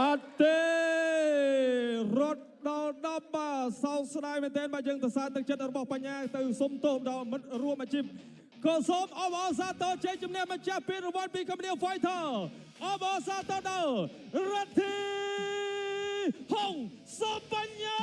អត់ទេរត់ដល់10បាទសោកស្ដាយមែនទែនបាទយើងទៅសារទឹកចិត្តរបស់បញ្ញាទៅសុំទោសដល់មិត្តរួមអាជីពក៏សូមអបអរសាទរជ័យជំនះម្ចាស់ពានរង្វាន់ពីកម្ពុជា Fighter អបអរសាទរដល់រទ្ធីហុងសុបញ្ញា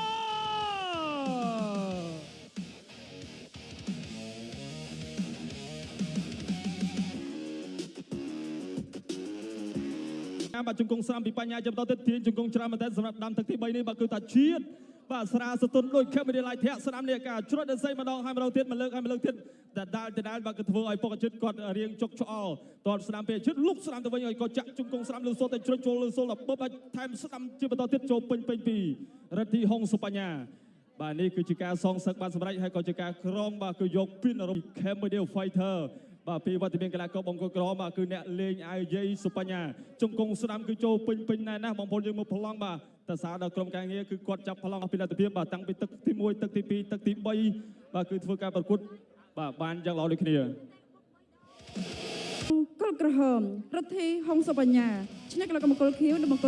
បាទជង្គង់ស្រាំពីបញ្ញាចាំតទៅទាញជង្គង់ច្រើនមែនតើសម្រាប់ដាំទឹកទី3នេះបាទគឺថាជាតិ បាទស្រាសតុនដូចខេមវិទ្យាល័យធាក់ស្នាមនេះការជ្រុតដេស័យម្ដងហើយម្ដងទៀតមកលើកហើយមកលើកទៀតតែដាល់បាទគឺធ្វើឲ្យពុកអាជីតគាត់រៀងចុកឆ្អល់តតស្នាមពេលអាជីតលុកស្នាមទៅវិញឲ្យគាត់ចាក់ជង្គង់ស្នាមលើសូលតែជ្រុតចូលលើសូលដល់ពុបហើយថែមស្នាមជាបន្តទៀតចូលពេញពីរទ្ធីហុងសុបញ្ញាបាទនេះគឺជាការសងសឹកបានសម្រេចហើយក៏ជាការក្រងបាទគឺយកពីនរំ Cambodia Fighter បាទពីវត្តមានកីឡាករបង្គោលក្របាទគឺអ្នកលេងអាយយាយសុបញ្ញាជង្គង់ស្នាមគឺចូលពេញណែណាស់បងប្អូនយើងមើលប្លង់បាទតើសារដល់ក្រុមការងារគឺគាត់ចាប់ប្លង់អស់ពីលទ្ធភាពបាទតាំងពីទឹកទី1ទឹកទី2ទឹកទី3បាទគឺធ្វើការប្រកួតបាទបានយ៉ាងល្អដូចគ្នាកុលក្រហមរដ្ឋីហុងសុបញ្ញាឈ្នះកីឡាករបង្គោលខៀវនិងបង្គោល